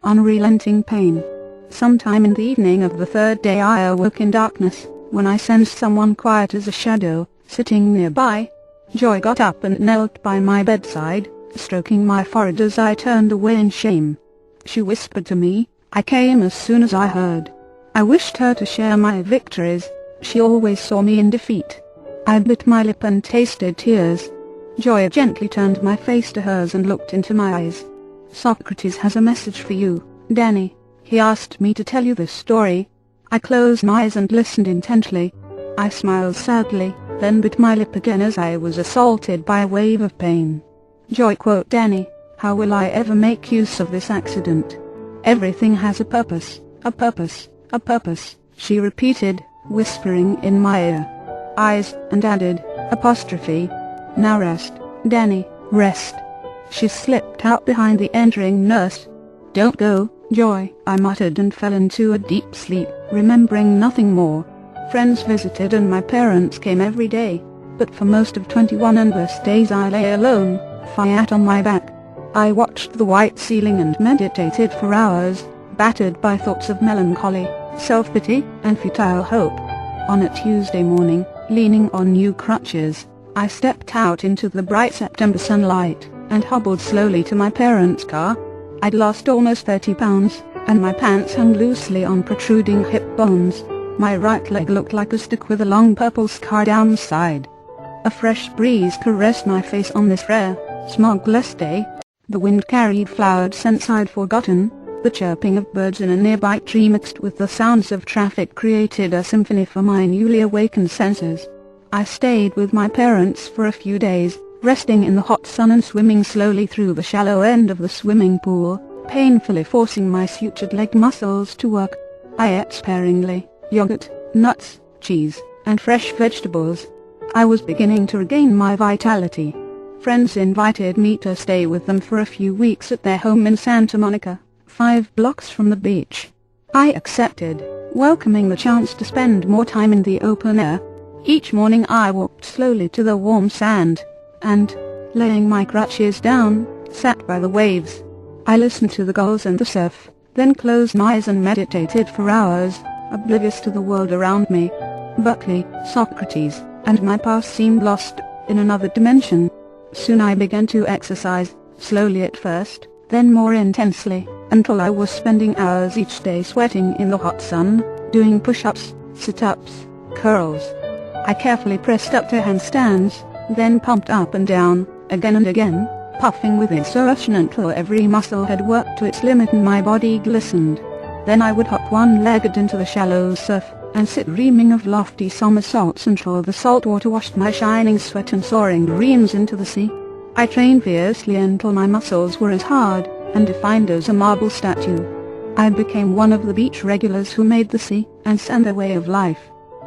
unrelenting pain. Sometime in the evening of the third day I awoke in darkness, when I sensed someone quiet as a shadow, sitting nearby. Joy got up and knelt by my bedside, stroking my forehead as I turned away in shame. She whispered to me, "I came as soon as I heard." I wished her to share my victories. She always saw me in defeat. I bit my lip and tasted tears. Joy gently turned my face to hers and looked into my eyes. "Socrates has a message for you, Danny. He asked me to tell you this story." I closed my eyes and listened intently. I smiled sadly, then bit my lip again as I was assaulted by a wave of pain. Joy quote, "Danny, how will I ever make use of this accident? Everything has a purpose, a purpose, a purpose," she repeated, whispering in my ear. Eyes, and added, apostrophe, "Now rest, Danny, rest." She slipped out behind the entering nurse. "Don't go, Joy," I muttered and fell into a deep sleep, remembering nothing more. Friends visited and my parents came every day, but for most of 21 endless days I lay alone, flat on my back. I watched the white ceiling and meditated for hours, battered by thoughts of melancholy, self-pity, and futile hope. On a Tuesday morning, leaning on new crutches, I stepped out into the bright September sunlight, and hobbled slowly to my parents' car. I'd lost almost 30 pounds, and my pants hung loosely on protruding hip bones. My right leg looked like a stick with a long purple scar down the side. A fresh breeze caressed my face on this rare, smogless day. The wind carried flowered scents I'd forgotten. The chirping of birds in a nearby tree mixed with the sounds of traffic created a symphony for my newly awakened senses. I stayed with my parents for a few days, resting in the hot sun and swimming slowly through the shallow end of the swimming pool, painfully forcing my sutured leg muscles to work. I ate sparingly, yogurt, nuts, cheese, and fresh vegetables. I was beginning to regain my vitality. Friends invited me to stay with them for a few weeks at their home in Santa Monica, 5 blocks from the beach. I accepted, welcoming the chance to spend more time in the open air. Each morning I walked slowly to the warm sand, and, laying my crutches down, sat by the waves. I listened to the gulls and the surf, then closed my eyes and meditated for hours, oblivious to the world around me. Buckley, Socrates, and my past seemed lost in another dimension. Soon I began to exercise, slowly at first, then more intensely, until I was spending hours each day sweating in the hot sun, doing push-ups, sit-ups, curls. I carefully pressed up to handstands, then pumped up and down, again and again, puffing with exertion until every muscle had worked to its limit and my body glistened. Then I would hop one-legged into the shallow surf, and sit dreaming of lofty somersaults until the salt water washed my shining sweat and soaring dreams into the sea. I trained fiercely until my muscles were as hard and defined as a marble statue. I became one of the beach regulars who made the sea and sand their way of life.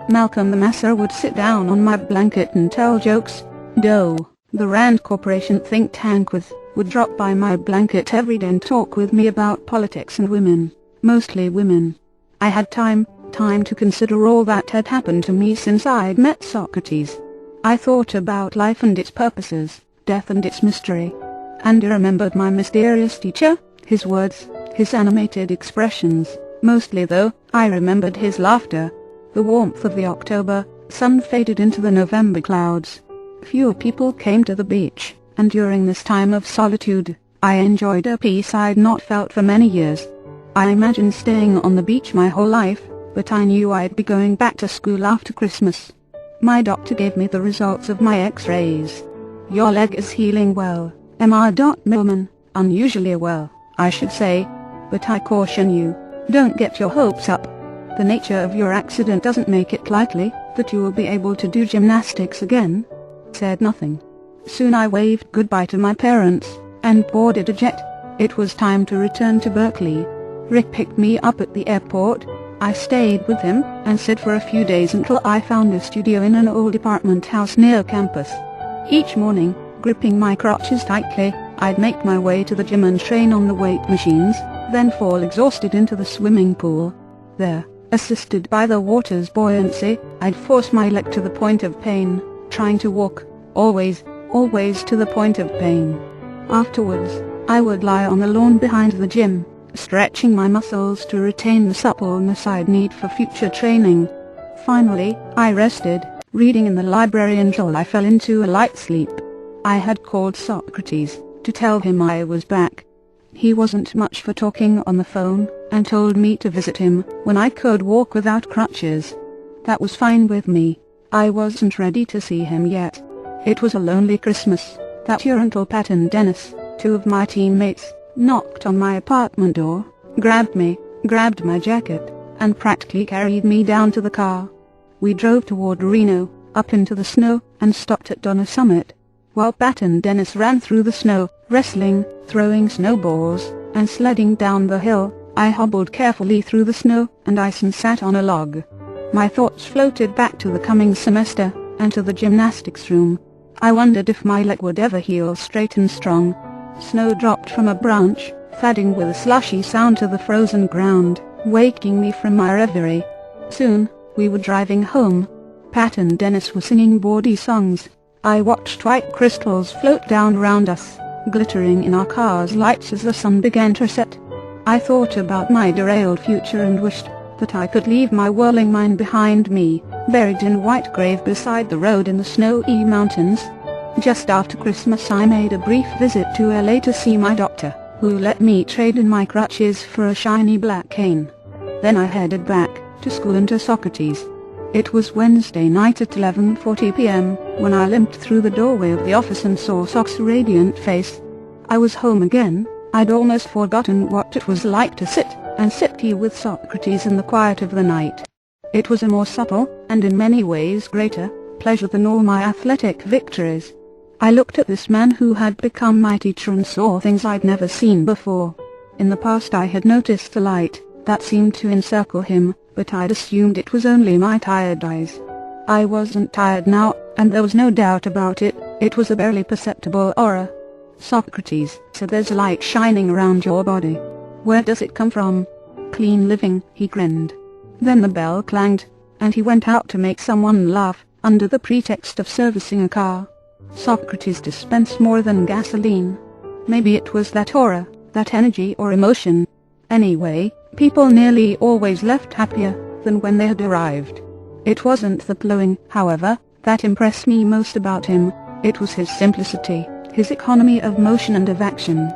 Malcolm the Masser would sit down on my blanket and tell jokes. Doe, the Rand Corporation think tank would drop by my blanket every day and talk with me about politics and women, mostly women. I had time to consider all that had happened to me since I'd met Socrates. I thought about life and its purposes, death and its mystery. And I remembered my mysterious teacher, his words, his animated expressions. Mostly though, I remembered his laughter. The warmth of the October sun faded into the November clouds. Fewer people came to the beach, and during this time of solitude, I enjoyed a peace I'd not felt for many years. I imagined staying on the beach my whole life, but I knew I'd be going back to school after Christmas. My doctor gave me the results of my x-rays. "Your leg is healing well, Mr. Millman, unusually well, I should say. But I caution you, don't get your hopes up. The nature of your accident doesn't make it likely that you will be able to do gymnastics again." Said nothing. Soon I waved goodbye to my parents, and boarded a jet. It was time to return to Berkeley. Rick picked me up at the airport. I stayed with him and stayed for a few days until I found a studio in an old apartment house near campus. Each morning, gripping my crotches tightly, I'd make my way to the gym and train on the weight machines, then fall exhausted into the swimming pool. There, assisted by the water's buoyancy, I'd force my leg to the point of pain, trying to walk, always to the point of pain. Afterwards, I would lie on the lawn behind the gym, stretching my muscles to retain the suppleness I'd need for future training. Finally, I rested, reading in the library until I fell into a light sleep. I had called Socrates to tell him I was back. He wasn't much for talking on the phone, and told me to visit him when I could walk without crutches. That was fine with me. I wasn't ready to see him yet. It was a lonely Christmas that year until Pat and Dennis, two of my teammates, knocked on my apartment door, grabbed my jacket, and practically carried me down to the car. We drove toward Reno, up into the snow, and stopped at Donner Summit. While Pat and Dennis ran through the snow, wrestling, throwing snowballs, and sledding down the hill, I hobbled carefully through the snow and ice and sat on a log. My thoughts floated back to the coming semester, and to the gymnastics room. I wondered if my leg would ever heal straight and strong. Snow dropped from a branch, thudding with a slushy sound to the frozen ground, waking me from my reverie. Soon, we were driving home. Pat and Dennis were singing bawdy songs. I watched white crystals float down around us, glittering in our car's lights as the sun began to set. I thought about my derailed future and wished that I could leave my whirling mind behind me, buried in a white grave beside the road in the snowy mountains. Just after Christmas I made a brief visit to LA to see my doctor, who let me trade in my crutches for a shiny black cane. Then I headed back to school and to Socrates. It was Wednesday night at 11:40 p.m. when I limped through the doorway of the office and saw Soc's radiant face. I was home again. I'd almost forgotten what it was like to sit and sip tea with Socrates in the quiet of the night. It was a more subtle, and in many ways greater, pleasure than all my athletic victories. I looked at this man who had become my teacher and saw things I'd never seen before. In the past I had noticed the light that seemed to encircle him, but I'd assumed it was only my tired eyes. I wasn't tired now, and there was no doubt about it, it was a barely perceptible aura. "Socrates," said, "there's light shining around your body. Where does it come from?" "Clean living," he grinned. Then the bell clanged, and he went out to make someone laugh, under the pretext of servicing a car. Socrates dispensed more than gasoline. Maybe it was that aura, that energy or emotion. Anyway, people nearly always left happier than when they had arrived. It wasn't the glowing, however, that impressed me most about him. It was his simplicity, his economy of motion and of action.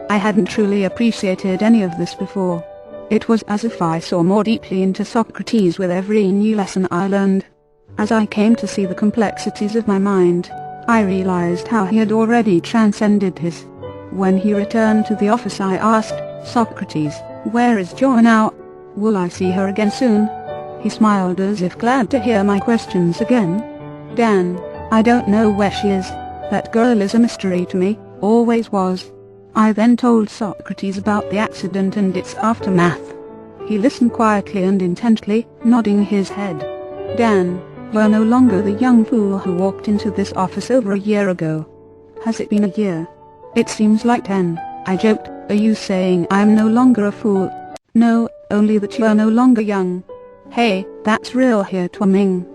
I hadn't truly appreciated any of this before. It was as if I saw more deeply into Socrates with every new lesson I learned. As I came to see the complexities of my mind, I realized how he had already transcended his. When he returned to the office I asked, "Socrates, where is Jo now? Will I see her again soon?" He smiled as if glad to hear my questions again. "Dan, I don't know where she is. That girl is a mystery to me, always was." I then told Socrates about the accident and its aftermath. He listened quietly and intently, nodding his head. "Dan, you're no longer the young fool who walked into this office over a year ago." "Has it been a year?" "It seems like 10, I joked. "Are you saying I'm no longer a fool?" "No, only that you're no longer young." "Hey, that's real here, Twaming.